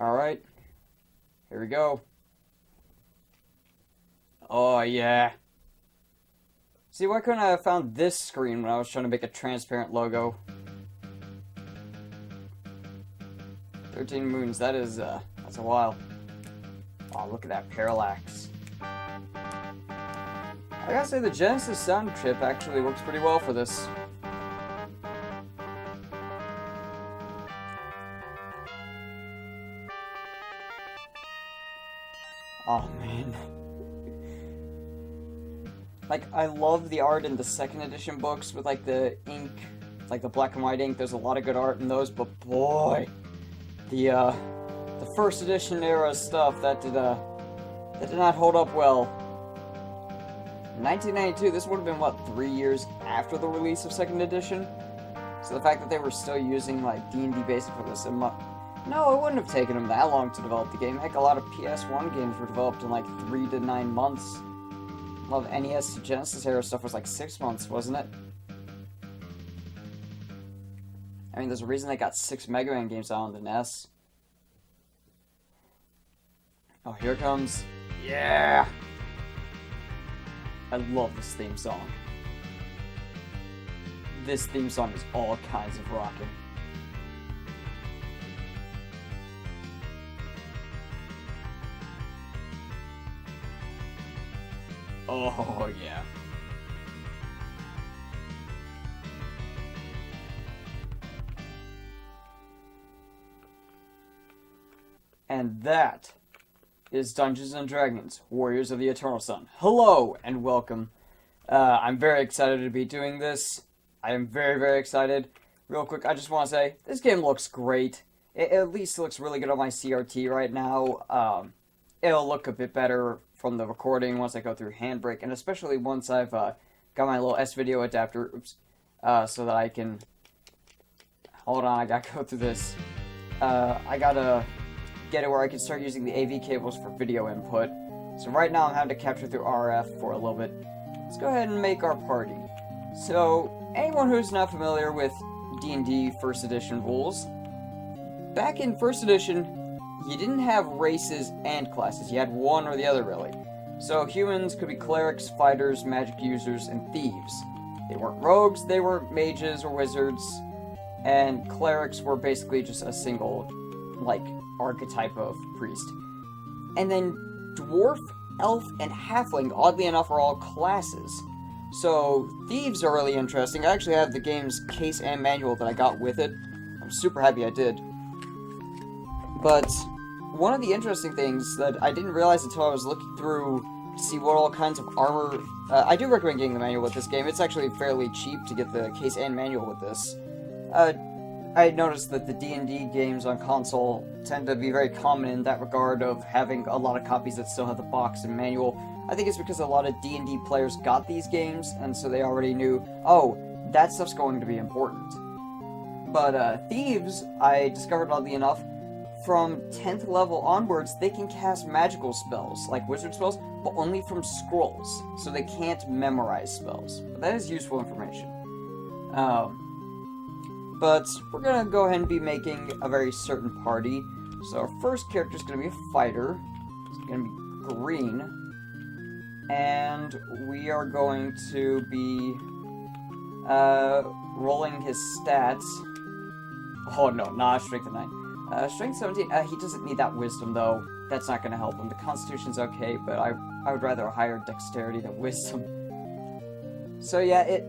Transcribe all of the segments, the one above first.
Alright. Here we go. Oh, yeah. See, why couldn't I have found this screen when I was trying to make a transparent logo? 13 moons, that's a while. Oh, look at that parallax. I gotta say, the Genesis sound chip actually works pretty well for this. Oh, man. Like, I love the art in the second edition books with, like, the ink, like the black and white ink. There's a lot of good art in those, but boy, the first edition era stuff, that did not hold up well. In 1992, this would have been, what, 3 years after the release of second edition? So the fact that they were still using, like, D&D Basic for this, no, it wouldn't have taken them that long to develop the game. Heck, a lot of PS1 games were developed in, like, 3 to 9 months. A lot of NES to Genesis era stuff was, like, 6 months, wasn't it? I mean, there's a reason they got 6 Mega Man games out on the NES. Oh, here it comes. Yeah! I love this theme song. This theme song is all kinds of rocking. Oh, yeah. And that is Dungeons & Dragons, Warriors of the Eternal Sun. Hello, and welcome. I'm very excited to be doing this. I am very, very excited. Real quick, I just want to say, this game looks great. It at least looks really good on my CRT right now. It'll look a bit better from the recording once I go through Handbrake, and especially once I've got my little S-Video adapter, so that I can... Hold on, I gotta go through this. I gotta get it where I can start using the AV cables for video input. So right now I'm having to capture through RF for a little bit. Let's go ahead and make our party. So, anyone who's not familiar with D&D First Edition rules, back in First Edition, you didn't have races and classes. You had one or the other, really. So humans could be clerics, fighters, magic users, and thieves. They weren't rogues, they were mages or wizards, and clerics were basically just a single, like, archetype of priest. And then dwarf, elf, and halfling, oddly enough, are all classes. So thieves are really interesting. I actually have the game's case and manual that I got with it. I'm super happy I did. But one of the interesting things that I didn't realize until I was looking through to see what all kinds of armor... I do recommend getting the manual with this game. It's actually fairly cheap to get the case and manual with this. I noticed that the D&D games on console tend to be very common in that regard of having a lot of copies that still have the box and manual. I think it's because a lot of D&D players got these games, and so they already knew, oh, that stuff's going to be important. But thieves, I discovered oddly enough, from 10th level onwards, they can cast magical spells, like wizard spells, but only from scrolls, so they can't memorize spells. But that is useful information. But we're gonna go ahead and be making a very certain party. So our first character is gonna be a fighter. It's gonna be green. And we are going to be rolling his stats. Oh no, not strength of 9. Strength 17, he doesn't need that wisdom, though. That's not going to help him. The constitution's okay, but I would rather a higher dexterity than wisdom. So yeah,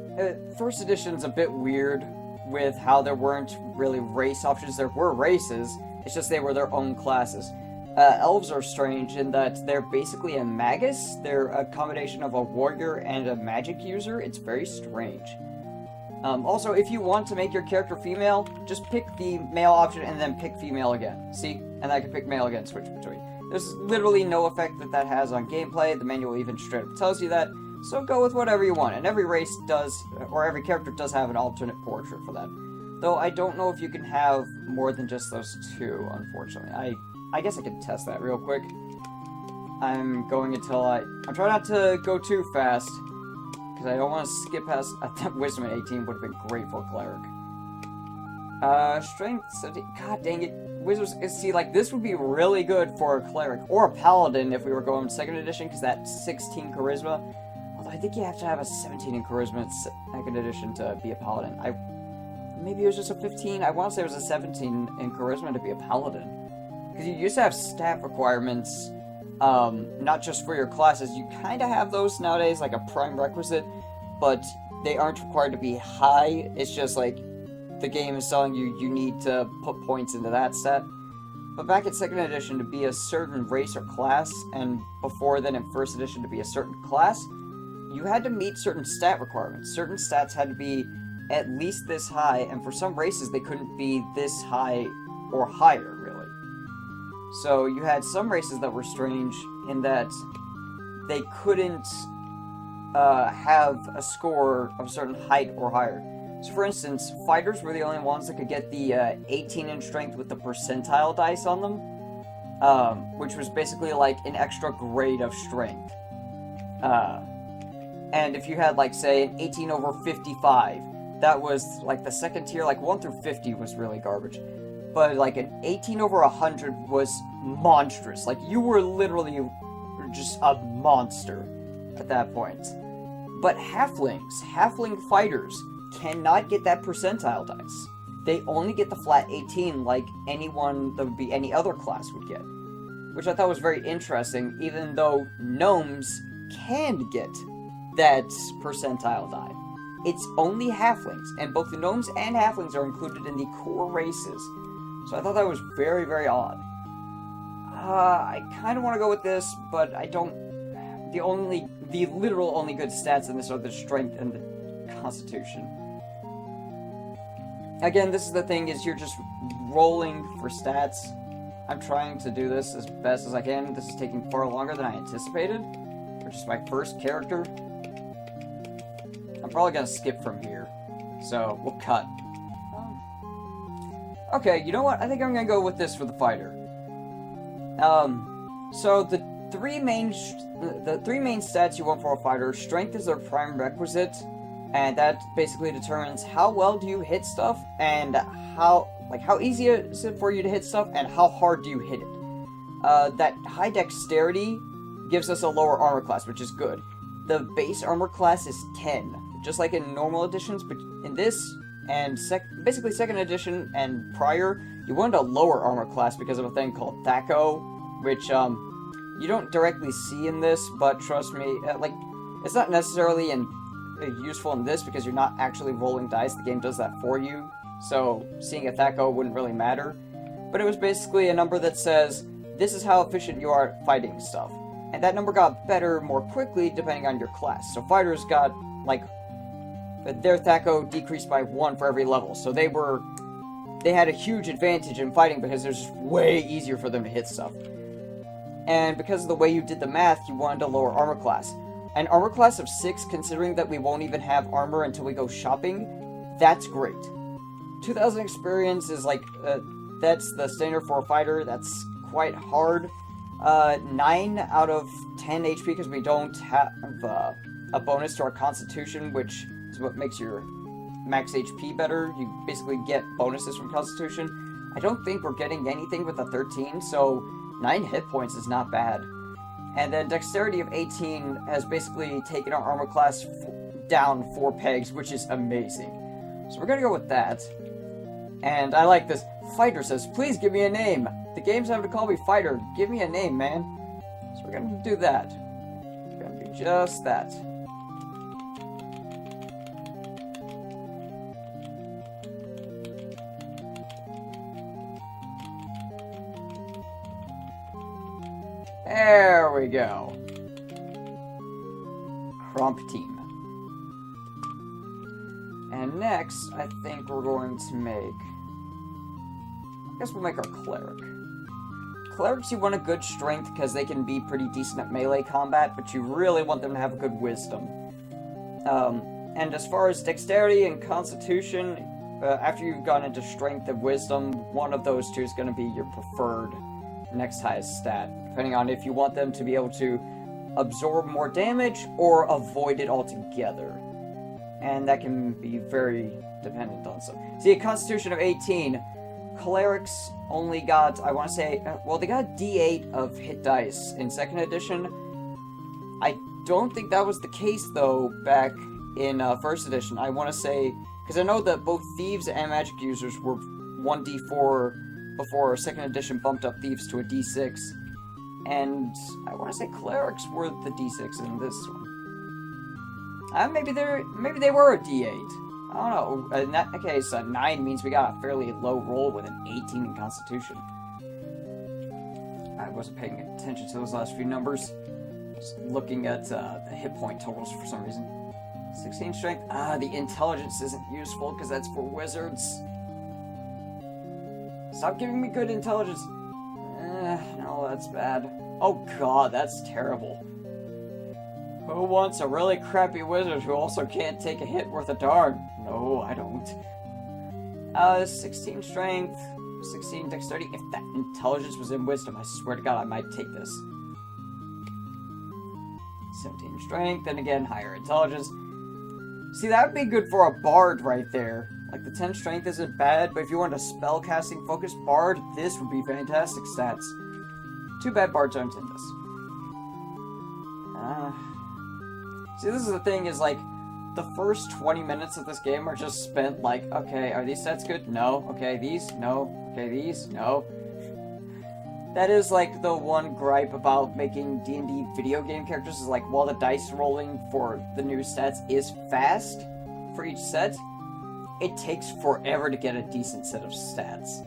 first edition's a bit weird with how there weren't really race options. There were races, it's just they were their own classes. Elves are strange in that they're basically a magus. They're a combination of a warrior and a magic user. It's very strange. Also, if you want to make your character female, just pick the male option and then pick female again. See? And I can pick male again, switch between. There's literally no effect that has on gameplay. The manual even straight up tells you that. So go with whatever you want. And every race does, or every character does have an alternate portrait for that. Though I don't know if you can have more than just those two, unfortunately. I guess I can test that real quick. I'm going until I'm trying not to go too fast. Because I don't want to skip past... that wisdom at 18 would have been great for a cleric. Strength, god dang it. Wizards, see, like, this would be really good for a cleric, or a paladin if we were going 2nd edition, because that's 16 charisma. Although I think you have to have a 17 in charisma in 2nd edition to be a paladin. Maybe it was just a 15, I want to say it was a 17 in charisma to be a paladin. Because you used to have stat requirements, not just for your classes. You kind of have those nowadays, like a prime requisite, but they aren't required to be high. It's just like the game is telling you you need to put points into that stat. But back in 2nd edition, to be a certain race or class, and before then in 1st edition to be a certain class, you had to meet certain stat requirements. Certain stats had to be at least this high, and for some races they couldn't be this high or higher, really. So you had some races that were strange in that they couldn't have a score of a certain height or higher. So for instance, fighters were the only ones that could get the 18 in strength with the percentile dice on them, which was basically like an extra grade of strength. And if you had, like, say, an 18 over 55, that was like the 2nd tier. Like 1 through 50 was really garbage, but like an 18 over 100 was monstrous. Like, you were literally just a monster at that point. But halfling fighters cannot get that percentile dice. They only get the flat 18 like anyone that would be any other class would get. Which I thought was very interesting, even though gnomes can get that percentile die. It's only halflings, and both the gnomes and halflings are included in the core races. So I thought that was very, very odd. I kind of want to go with this, but I don't... The literal only good stats in this are the strength and the constitution. Again, this is the thing, is you're just rolling for stats. I'm trying to do this as best as I can. This is taking far longer than I anticipated, which is my first character. I'm probably gonna skip from here, so we'll cut. Okay, you know what? I think I'm gonna go with this for the fighter. So the three main stats you want for a fighter: strength is their prime requisite, and that basically determines how well do you hit stuff, and how easy is it for you to hit stuff, and how hard do you hit it. That high dexterity gives us a lower armor class, which is good. The base armor class is 10, just like in normal editions, but in this and basically 2nd edition and prior, you wanted a lower armor class because of a thing called THAC0, which you don't directly see in this, but trust me, it's not necessarily useful in this because you're not actually rolling dice. The game does that for you, so seeing a THAC0 wouldn't really matter. But it was basically a number that says, this is how efficient you are at fighting stuff. And that number got better more quickly depending on your class. So fighters got, their THAC0 decreased by 1 for every level. So they had a huge advantage in fighting because it was just way easier for them to hit stuff. And because of the way you did the math, you wanted a lower armor class. An armor class of 6, considering that we won't even have armor until we go shopping, that's great. 2,000 experience is that's the standard for a fighter. That's quite hard. 9 out of 10 HP because we don't have a bonus to our constitution, which is what makes your max HP better. You basically get bonuses from constitution. I don't think we're getting anything with a 13, so 9 hit points is not bad. And then dexterity of 18 has basically taken our armor class down 4 pegs, which is amazing. So we're gonna go with that. And I like this. Fighter says, please give me a name. The game's having to call me Fighter. Give me a name, man. So we're gonna do that. We're gonna do just that. There we go. Crump team. And next, I think we're going to make... I guess we'll make our cleric. Clerics, you want a good strength because they can be pretty decent at melee combat, but you really want them to have a good wisdom. And as far as dexterity and constitution, after you've gone into strength and wisdom, one of those two is going to be your preferred next highest stat, depending on if you want them to be able to absorb more damage or avoid it altogether. And that can be very dependent on stuff. See, a constitution of 18, clerics only got, I want to say, well, they got a D8 of hit dice in 2nd edition. I don't think that was the case, though, back in 1st edition. I want to say, because I know that both thieves and magic users were 1d4 before 2nd edition bumped up thieves to a d6. And I want to say clerics were the d6 in this one. Maybe they were a d8. I don't know. In that case, 9 means we got a fairly low roll with an 18 in Constitution. I wasn't paying attention to those last few numbers. Just looking at the hit point totals for some reason. 16 strength. The intelligence isn't useful because that's for wizards. Stop giving me good intelligence. No, that's bad. Oh god, that's terrible. Who wants a really crappy wizard who also can't take a hit worth a darn? No, I don't. 16 strength, 16 dexterity. If that intelligence was in wisdom, I swear to god I might take this. 17 strength, and again, higher intelligence. See, that would be good for a bard right there. Like, the 10 strength isn't bad, but if you want a spellcasting focused bard, this would be fantastic stats. Too bad bards aren't in this. See, this is the thing, is like, the first 20 minutes of this game are just spent like, okay, are these stats good? No. Okay, these? No. Okay, these? No. That is like the one gripe about making D&D video game characters, is like, while the dice rolling for the new stats is fast for each set, it takes forever to get a decent set of stats.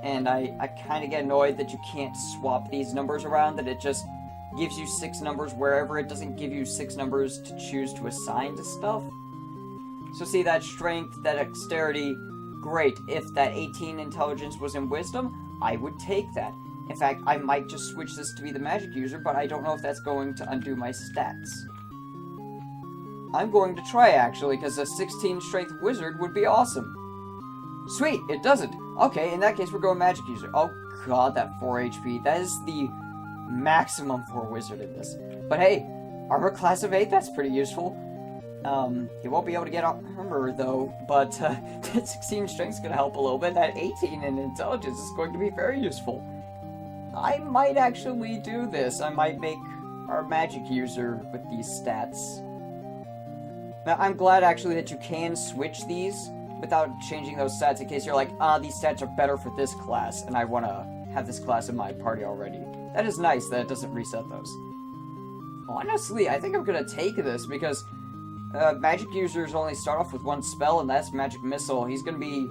And I kind of get annoyed that you can't swap these numbers around, that it just gives you 6 numbers wherever. It doesn't give you 6 numbers to choose to assign to stuff. So see, that strength, that dexterity, great. If that 18 intelligence was in wisdom, I would take that. In fact, I might just switch this to be the magic user, but I don't know if that's going to undo my stats. I'm going to try, actually, because a 16 strength wizard would be awesome. Sweet, it doesn't. Okay, in that case, we're going magic user. Oh god, that 4 HP. That is the maximum for a wizard in this. But hey, armor class of 8, that's pretty useful. You won't be able to get armor, though, but that 16 strength is going to help a little bit. That 18 in intelligence is going to be very useful. I might actually do this. I might make our magic user with these stats. Now, I'm glad, actually, that you can switch these without changing those stats in case you're like, these stats are better for this class, and I want to have this class in my party already. That is nice that it doesn't reset those. Honestly, I think I'm going to take this, because magic users only start off with 1 spell, and that's Magic Missile. He's going to be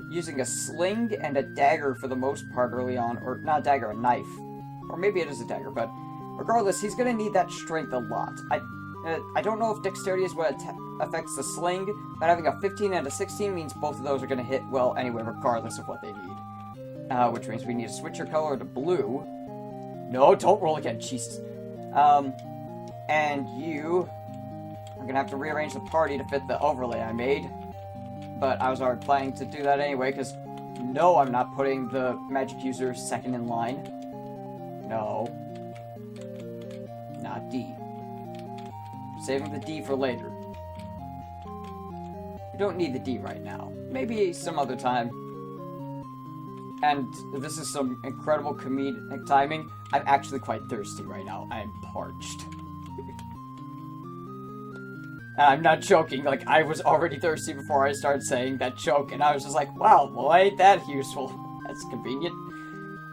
using a sling and a dagger for the most part early on, or not a dagger, a knife. Or maybe it is a dagger, but regardless, he's going to need that strength a lot. I don't know if dexterity is what affects the sling, but having a 15 and a 16 means both of those are going to hit well anyway, regardless of what they need. Which means we need to switch your color to blue. No, don't roll again, Jesus. And you are going to have to rearrange the party to fit the overlay I made. But I was already planning to do that anyway, because no, I'm not putting the magic user second in line. No. Not D. Saving the D for later. You don't need the D right now. Maybe some other time. And this is some incredible comedic timing. I'm actually quite thirsty right now. I'm parched. And I'm not joking. Like, I was already thirsty before I started saying that joke, and I was just like, wow, well, ain't that useful. That's convenient.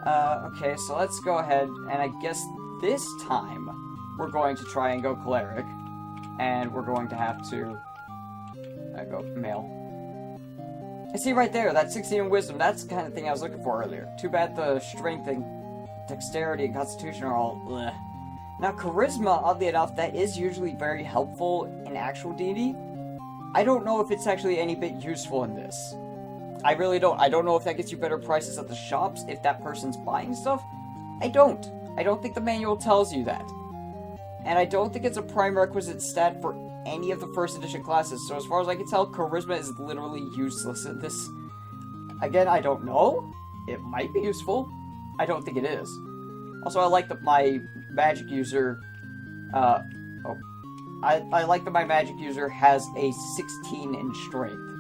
Okay, so let's go ahead, and I guess this time we're going to try and go cleric. And we're going to have to go male. I see right there, that 16 in wisdom, that's the kind of thing I was looking for earlier. Too bad the strength and dexterity and constitution are all bleh. Now charisma, oddly enough, that is usually very helpful in actual D&D. I don't know if it's actually any bit useful in this. I really don't. I don't know if that gets you better prices at the shops if that person's buying stuff. I don't think the manual tells you that. And I don't think it's a prime requisite stat for any of the first edition classes, so as far as I can tell, charisma is literally useless in this. Again, I don't know. It might be useful. I don't think it is. Also, I like that my magic user, I like that my magic user has a 16 in strength.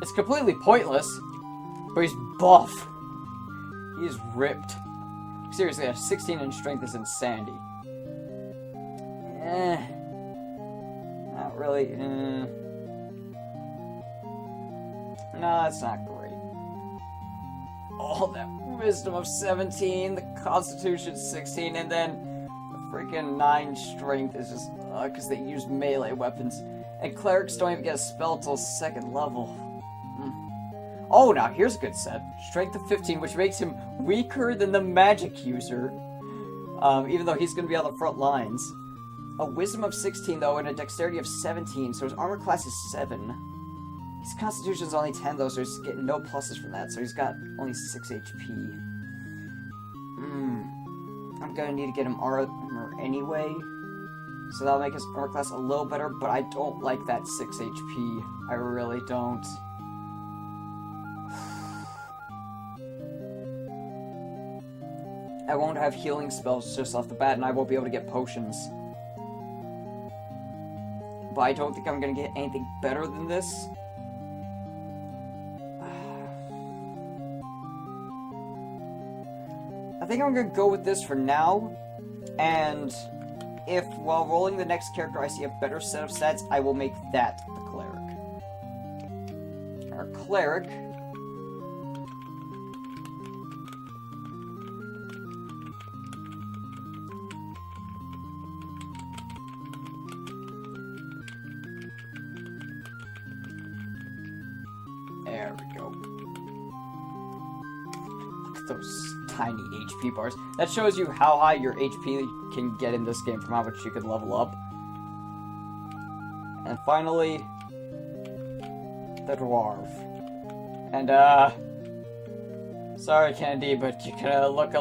It's completely pointless, but he's buff. He's ripped. Seriously, a 16 in strength is insanity. Not really. No, that's not great. Oh, that wisdom of 17, the constitution 16, and then the freaking 9 strength is just because they use melee weapons. And clerics don't even get a spell till 2nd level. Oh, now here's a good set. Strength of 15, which makes him weaker than the magic user, even though he's going to be on the front lines. A wisdom of 16, though, and a dexterity of 17, so his armor class is 7. His constitution's only 10, though, so he's getting no pluses from that, so he's got only 6 HP. I'm going to need to get him armor anyway, so that'll make his armor class a little better, but I don't like that 6 HP. I really don't. I won't have healing spells just off the bat, and I won't be able to get potions. But I don't think I'm going to get anything better than this. I think I'm going to go with this for now, and if while rolling the next character I see a better set of stats, I will make that the cleric. Our cleric... There we go. Look at those tiny HP bars. That shows you how high your HP can get in this game from how much you can level up. And finally, the dwarf. And, sorry, Candy, but you're gonna look a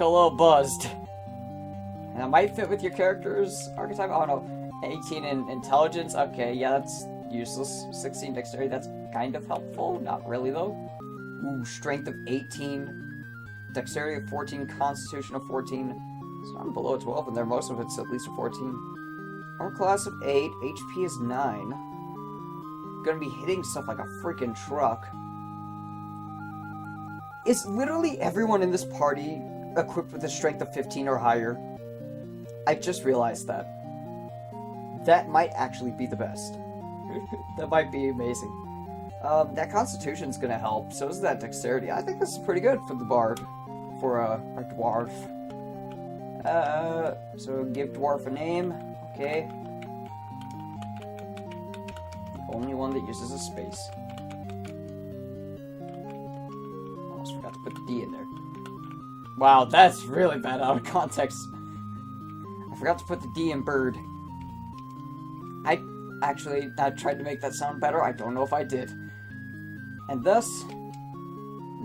little buzzed. And that might fit with your character's archetype. Oh no, 18 in intelligence. Okay, yeah, that's useless. 16 dexterity, that's kind of helpful. Not really, though. Ooh, strength of 18, dexterity of 14, constitution of 14. So I'm below a 12, and there most of it's at least a 14. Armor class of 8, HP is 9. Gonna be hitting stuff like a freaking truck. Is literally everyone in this party equipped with a strength of 15 or higher? I just realized that. That might actually be the best. That might be amazing. That constitution's gonna help, so is that dexterity. I think this is pretty good for the bard. For a dwarf. So give dwarf a name. Okay. The only one that uses a space. Almost forgot to put the D in there. Wow, that's really bad out of context. I forgot to put the D in bird. I tried to make that sound better. I don't know if I did. And thus,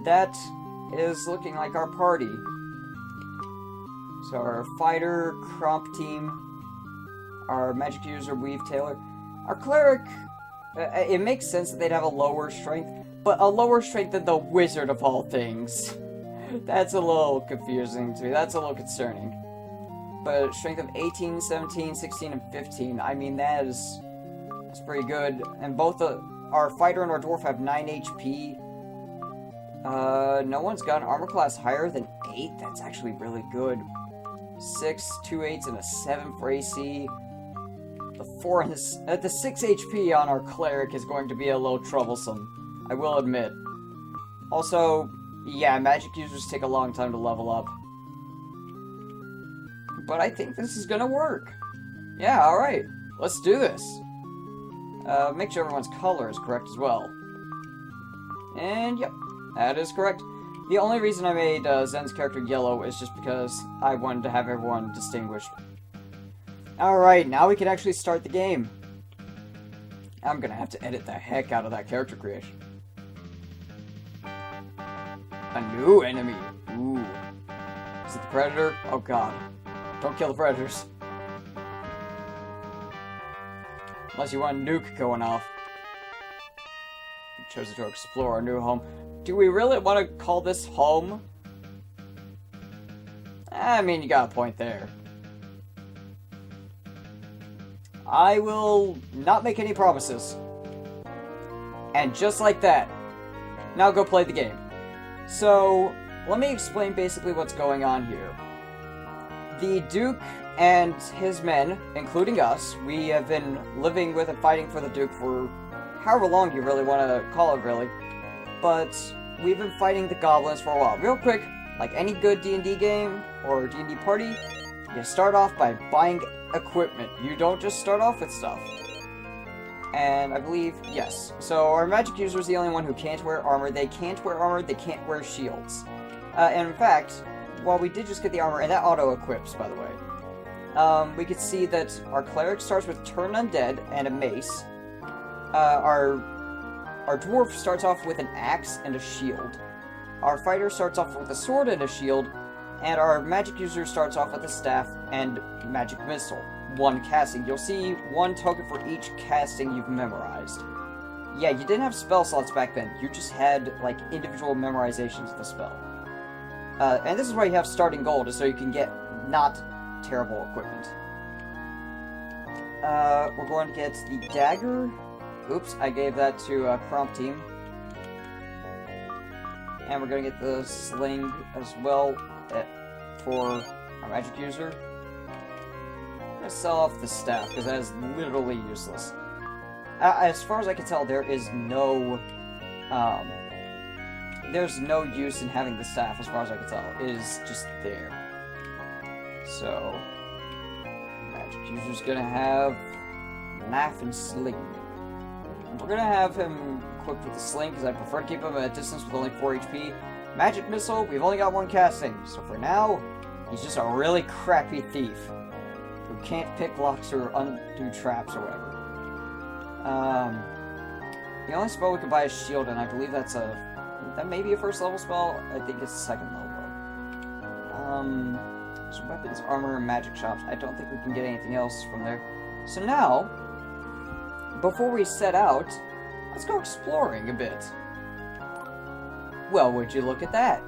that is looking like our party. So our fighter, Cromp team, our magic user, Weave Tailor, our cleric, it makes sense that they'd have a lower strength, but a lower strength than the wizard of all things. That's a little confusing to me. That's a little concerning. But strength of 18, 17, 16, and 15, I mean, that's pretty good. And both our fighter and our dwarf have 9 HP. No one's got an armor class higher than 8. That's actually really good. 6, 2 8s, and a 7 for AC. The 6 HP on our cleric is going to be a little troublesome, I will admit. Also, yeah, magic users take a long time to level up. But I think this is gonna work. Yeah, alright. Let's do this. Make sure everyone's color is correct as well. And yep, that is correct. The only reason I made Zen's character yellow is just because I wanted to have everyone distinguished. Alright, now we can actually start the game. I'm gonna have to edit the heck out of that character creation. A new enemy. Ooh. Is it the Predator? Oh god. Don't kill the Predators. Unless you want a nuke going off. We chose to explore our new home. Do we really want to call this home? I mean, you got a point there. I will not make any promises. And just like that, now go play the game. So, let me explain basically what's going on here. The Duke and his men, including us, we have been living with and fighting for the Duke for however long you really want to call it, really. But we've been fighting the goblins for a while. Real quick, like any good D&D game or D&D party, you start off by buying equipment. You don't just start off with stuff. And I believe, yes. So our magic user is the only one who can't wear armor. They can't wear armor, they can't wear shields. And in fact, while we did just get the armor, and that auto-equips, by the way, we could see that our cleric starts with Turn Undead and a mace. Our dwarf starts off with an axe and a shield. Our fighter starts off with a sword and a shield. And our magic user starts off with a staff and magic missile. One casting. You'll see one token for each casting you've memorized. Yeah, you didn't have spell slots back then. You just had, like, individual memorizations of the spell. And this is why you have starting gold, is so you can get not terrible equipment. We're going to get the dagger. Oops, I gave that to Prompt Team. And we're going to get the sling as well for our magic user. I'm going to sell off the staff, because that is literally useless. As far as I can tell, there's no use in having the staff, as far as I can tell. It is just there. So, magic user's going to have knife and sling. We're going to have him equipped with the sling, because I prefer to keep him at a distance with only 4 HP. Magic missile, we've only got one casting, so for now, he's just a really crappy thief who can't pick locks or undo traps or whatever. The only spell we can buy is shield, and I believe that may be a first level spell. I think it's second level. So weapons, armor, and magic shops. I don't think we can get anything else from there. So now, before we set out, let's go exploring a bit. Well, would you look at that?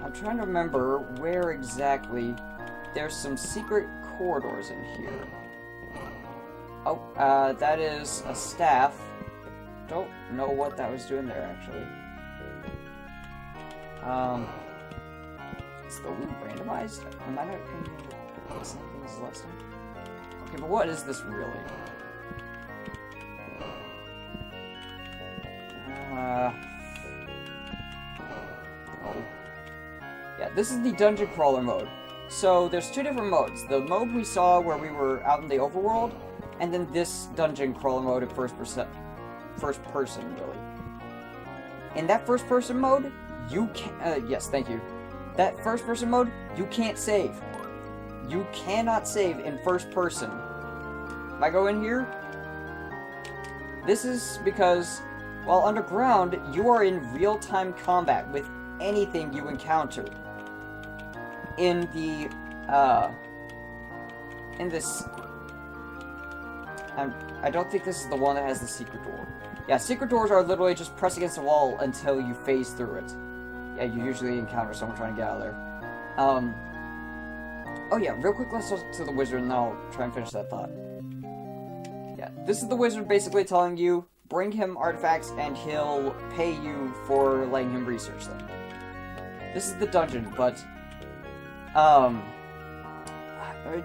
I'm trying to remember where exactly. There's some secret corridors in here. Oh, that is a staff. Don't know what that was doing there, actually. Is the loot randomized? Am I not going to get the same thing as last time? Okay, but what is this really? Yeah, this is the dungeon crawler mode. So there's two different modes. The mode we saw where we were out in the overworld, and then this dungeon crawler mode in first person, really. In that first person mode, you can yes, thank you. That first person mode, you can't save. You cannot save in first person. If I go in here, this is because while underground, you are in real-time combat with anything you encounter. In the, in this, I don't think this is the one that has the secret door. Yeah, secret doors are literally just press against the wall until you phase through it. Yeah, you usually encounter someone trying to get out of there. Oh yeah, real quick, let's talk to the wizard and then I'll try and finish that thought. Yeah, this is the wizard basically telling you, bring him artifacts and he'll pay you for letting him research them. This is the dungeon, but,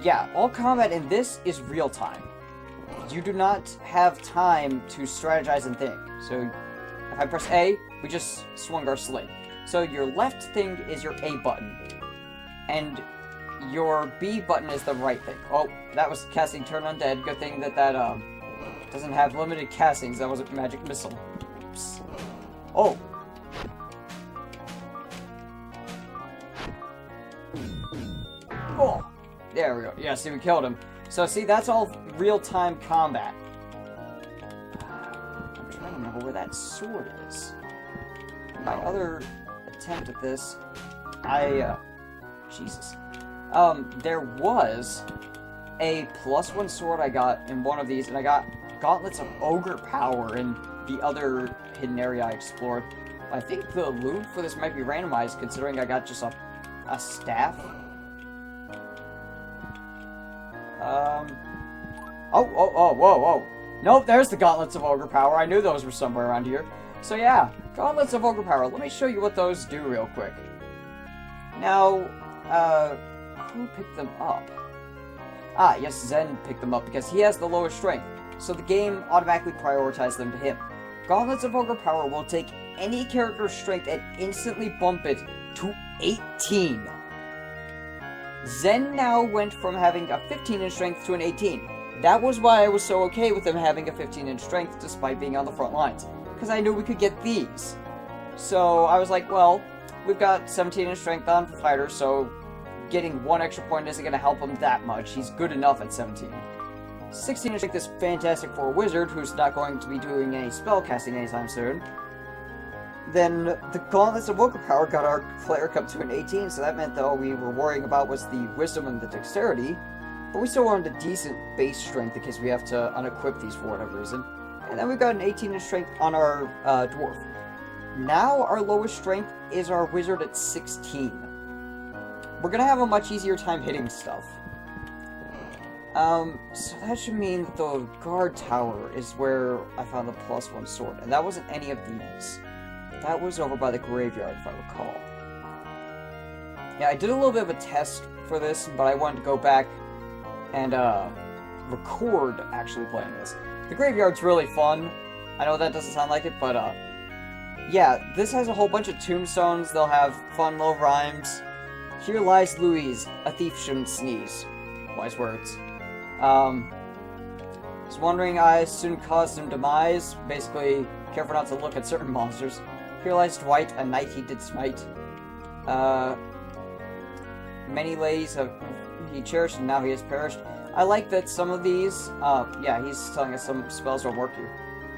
yeah, all combat in this is real time. You do not have time to strategize and think. So, if I press A, we just swung our sling. So your left thing is your A button, and your B button is the right thing. Oh, that was casting Turn Undead. Good thing that doesn't have limited castings. That was a magic missile. Oops. Oh. Oh. There we go. Yeah, see, we killed him. So, see, that's all real-time combat. I'm trying to remember where that sword is. My other attempt at this, Jesus. There was a +1 sword I got in one of these, and I got gauntlets of ogre power in the other hidden area I explored. I think the loot for this might be randomized, considering I got just a staff. Whoa. Nope, there's the Gauntlets of Ogre Power. I knew those were somewhere around here. So yeah, Gauntlets of Ogre Power. Let me show you what those do real quick. Now, who picked them up? Ah, yes, Zen picked them up because he has the lowest strength. So the game automatically prioritized them to him. Gauntlets of Ogre Power will take any character's strength and instantly bump it to 18. Zen now went from having a 15 in strength to an 18. That was why I was so okay with him having a 15 in strength despite being on the front lines. Because I knew we could get these. So I was like, well, we've got 17 in strength on Fighter, so getting one extra point isn't going to help him that much. He's good enough at 17. 16 in strength is fantastic for a wizard who's not going to be doing any spell casting anytime soon. Then the Gauntlets of Ogre Power got our cleric up to an 18, so that meant that all we were worrying about was the wisdom and the dexterity. But we still wanted a decent base strength in case we have to unequip these for whatever reason. And then we've got an 18 in strength on our dwarf. Now our lowest strength is our wizard at 16. We're gonna have a much easier time hitting stuff. So that should mean that the guard tower is where I found the +1 sword. And that wasn't any of these. That was over by the graveyard, if I recall. Yeah, I did a little bit of a test for this, but I wanted to go back and record actually playing this. The graveyard's really fun. I know that doesn't sound like it, but yeah, this has a whole bunch of tombstones. They'll have fun little rhymes. Here lies Louise, a thief shouldn't sneeze. Wise words. Was wondering I soon caused him demise. Basically, careful not to look at certain monsters. Here lies Dwight, a knight he did smite. Many ladies have he cherished, and now he has perished. I like that some of these, yeah, he's telling us some spells will work here.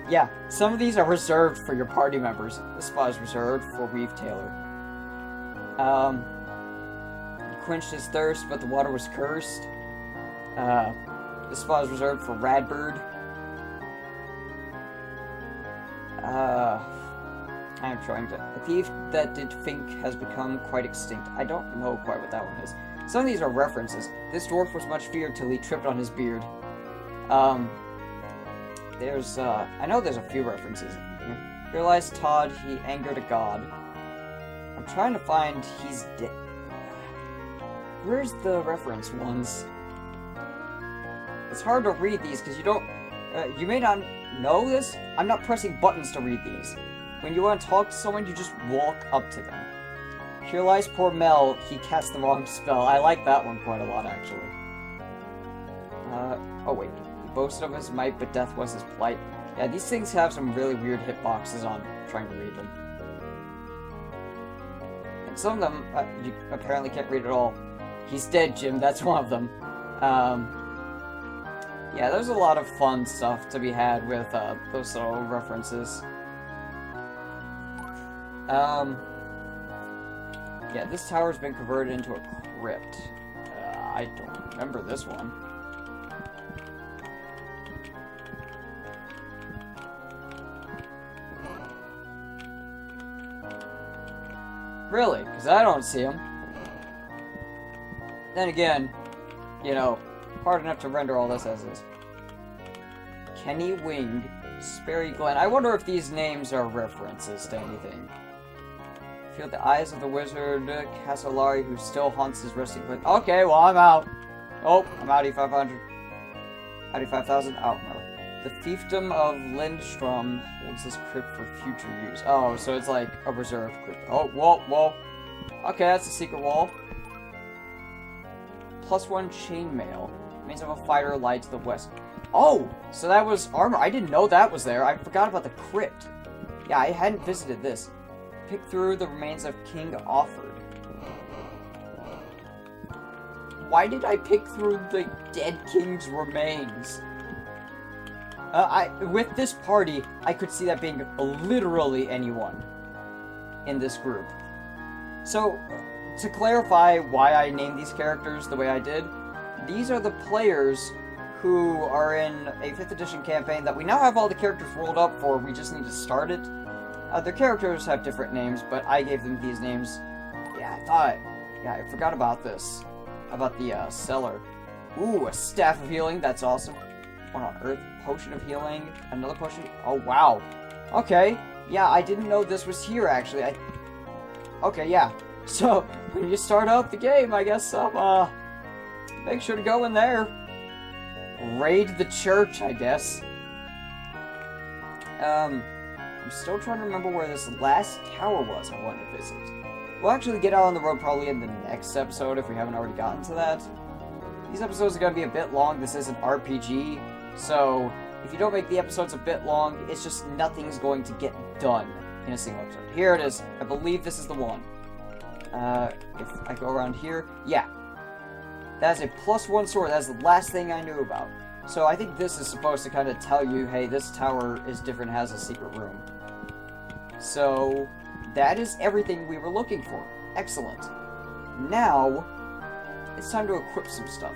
Yeah, some of these are reserved for your party members. This spot is reserved for Weave Tailor. He quenched his thirst, but the water was cursed. This spot is reserved for Radbird. I am trying to... A thief that did think has become quite extinct. I don't know quite what that one is. Some of these are references. This dwarf was much feared till he tripped on his beard. There's, I know there's a few references here. Here lies Todd, he angered a god. I'm trying to find he's dead. Where's the reference ones? It's hard to read these because you don't, you may not know this. I'm not pressing buttons to read these. When you want to talk to someone, you just walk up to them. Here lies poor Mel, he cast the wrong spell. I like that one quite a lot, actually. Oh wait. He boasted of his might, but death was his plight. Yeah, these things have some really weird hitboxes on trying to read them. And some of them, you apparently can't read at all. He's dead, Jim, that's one of them. Yeah, there's a lot of fun stuff to be had with, those little references. Yeah, this tower's been converted into a crypt. I don't remember this one. Really? Because I don't see him. Then again, you know, hard enough to render all this as is. Kenny Wing, Sperry Glen. I wonder if these names are references to anything. Feel the eyes of the wizard, Casolari, who still haunts his resting place. Okay, well, I'm out. Oh, I'm out 8,500. 85,000? Oh, no. The fiefdom of Lindstrom holds this crypt for future use. Oh, so it's like a reserved crypt. Oh, whoa. Okay, that's a secret wall. +1 chainmail. Means I'm a fighter light to the west. Oh, so that was armor. I didn't know that was there. I forgot about the crypt. Yeah, I hadn't visited this. Pick through the remains of King Offord. Why did I pick through the dead king's remains? With this party, I could see that being literally anyone in this group. So, to clarify why I named these characters the way I did, these are the players who are in a 5th edition campaign that we now have all the characters rolled up for, we just need to start it. Their characters have different names, but I gave them these names. Yeah, I forgot about this. About the cellar. Ooh, a staff of healing, that's awesome. What on earth? Potion of healing. Another potion. Oh, wow. Okay. Yeah, I didn't know this was here, actually. Okay, yeah. So, when you start out the game, I guess, make sure to go in there. Raid the church, I guess. I'm still trying to remember where this last tower was I wanted to visit. We'll actually get out on the road probably in the next episode if we haven't already gotten to that. These episodes are going to be a bit long. This is an RPG, so if you don't make the episodes a bit long, it's just nothing's going to get done in a single episode. Here it is. I believe this is the one. If I go around here, yeah. That's a +1 sword. That's the last thing I knew about. So I think this is supposed to kind of tell you, hey, this tower is different, has a secret room. So that is everything we were looking for. Excellent. Now, it's time to equip some stuff.